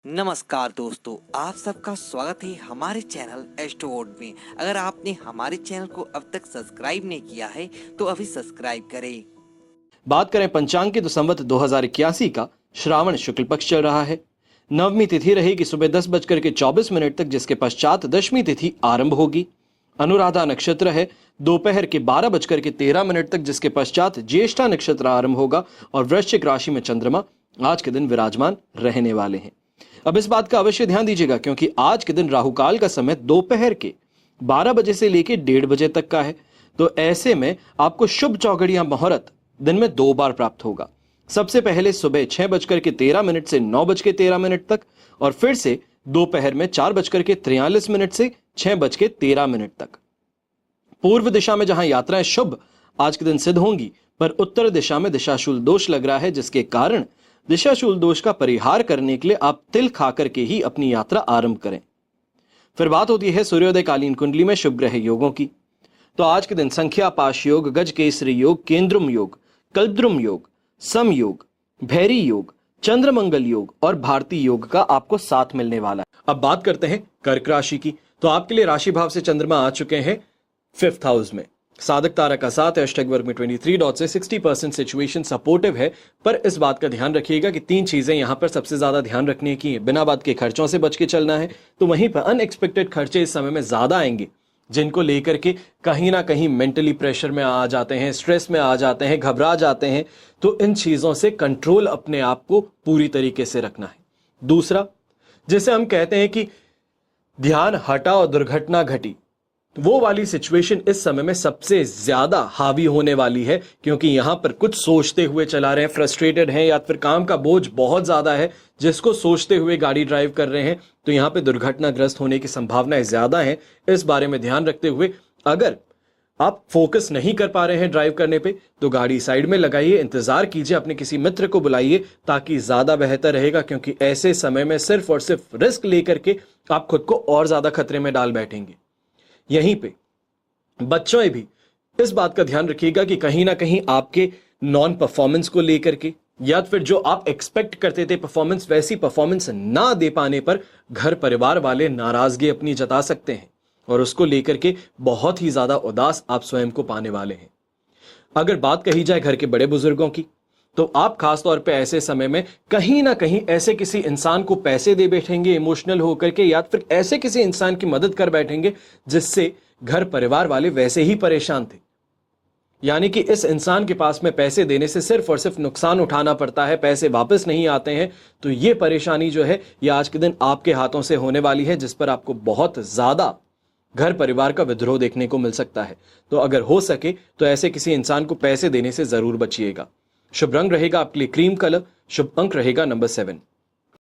नमस्कार दोस्तों, आप सबका स्वागत है हमारे चैनल एस्ट्रोवर्ड में। अगर आपने हमारे चैनल को अब तक सब्सक्राइब नहीं किया है तो अभी सब्सक्राइब करें। बात करें पंचांग की तो संवत 2081 का श्रावण शुक्ल पक्ष चल रहा है। नवमी तिथि रहेगी सुबह 10:24 तक, जिसके पश्चात दशमी तिथि आरंभ होगी। अनुराधा नक्षत्र है दोपहर के 12:13 तक, जिसके पश्चात ज्येष्ठा नक्षत्र आरंभ होगा और वृश्चिक राशि में चंद्रमा आज के दिन विराजमान रहने वाले हैं। अब इस बात का अवश्य ध्यान दीजिएगा क्योंकि आज के दिन राहु काल का समय दोपहर के 12 बजे से लेकर 1:30 बजे तक का है। तो ऐसे में आपको शुभ चौघड़ियां मुहूर्त दिन में 2 बार प्राप्त होगा। सबसे पहले सुबह 6:13 से 9:13 तक और फिर से दोपहर में 4:43 से 6:13 तक। पूर्व दिशा में जहां यात्राएं शुभ आज के दिन सिद्ध होंगी, पर उत्तर दिशा में दिशाशूल दोष लग रहा है, जिसके कारण दिशाशूल दोष का परिहार करने के लिए आप तिल खाकर के ही अपनी यात्रा आरंभ करें। फिर बात होती है सूर्योदय कालीन कुंडली में शुभ ग्रह योगों की। तो आज के दिन संख्या पाश योग, गज केसरी योग, केंद्रुम योग, कल्पद्रुम योग, सम योग, भैरी योग, चंद्रमंगल योग और भारतीय योग का आपको साथ मिलने वाला है। अब बात करते हैं कर्क राशि की। तो आपके लिए राशि भाव से चंद्रमा आ चुके हैं 5th हाउस में। साधक तारा का साथ हैशटैग वर्ग में 23 डॉट से 60% सिचुएशन सपोर्टिव है। पर इस बात का ध्यान रखिएगा कि 3 चीजें यहां पर सबसे ज्यादा ध्यान रखने की है। बिना बात के खर्चों से बच के चलना है। तो वहीं पर अनएक्सपेक्टेड खर्चे इस समय में ज्यादा आएंगे, जिनको लेकर के कहीं ना कहीं मेंटली प्रेशर में आ जाते हैं, स्ट्रेस में आ जाते हैं, घबरा जाते हैं। तो इन चीजों से कंट्रोल अपने आप को पूरी तरीके से रखना है। दूसरा, जैसे हम कहते हैं कि ध्यान हटा और दुर्घटना घटी, वो वाली सिचुएशन इस समय में सबसे ज्यादा हावी होने वाली है, क्योंकि यहां पर कुछ सोचते हुए चला रहे हैं, फ्रस्ट्रेटेड हैं, या फिर काम का बोझ बहुत ज्यादा है जिसको सोचते हुए गाड़ी ड्राइव कर रहे हैं। तो यहां पे दुर्घटनाग्रस्त होने की संभावनाएं ज्यादा हैं। इस बारे में ध्यान रखते हुए अगर आप फोकस नहीं कर पा रहे हैं ड्राइव करने पे, तो गाड़ी साइड में लगाइए, इंतजार कीजिए, अपने किसी मित्र को बुलाइए, ताकि ज्यादा बेहतर रहेगा। क्योंकि ऐसे समय में सिर्फ और सिर्फ रिस्क लेकर के आप खुद को और ज्यादा खतरे में डाल बैठेंगे। यहीं पे बच्चों भी इस बात का ध्यान रखिएगा कि कहीं ना कहीं आपके नॉन परफॉर्मेंस को लेकर के, या फिर जो आप एक्सपेक्ट करते थे परफॉर्मेंस, वैसी परफॉर्मेंस ना दे पाने पर घर परिवार वाले नाराजगी अपनी जता सकते हैं और उसको लेकर के बहुत ही ज्यादा उदास आप स्वयं को पाने वाले हैं। अगर बात कही जाए घर के बड़े बुजुर्गों की, तो आप खासतौर पे ऐसे समय में कहीं ना कहीं ऐसे किसी इंसान को पैसे दे बैठेंगे इमोशनल होकर के, या फिर ऐसे किसी इंसान की मदद कर बैठेंगे जिससे घर परिवार वाले वैसे ही परेशान थे। यानी कि इस इंसान के पास में पैसे देने से सिर्फ और सिर्फ नुकसान उठाना पड़ता है, पैसे वापस नहीं आते हैं। तो ये परेशानी जो है ये आज के दिन आपके हाथों से होने वाली है, जिस पर आपको बहुत ज्यादा घर परिवार का विद्रोह देखने को मिल सकता है। तो अगर हो सके तो ऐसे किसी इंसान को पैसे देने से जरूर बचिएगा। शुभ रंग रहेगा आपके लिए क्रीम कलर। शुभ अंक रहेगा नंबर 7।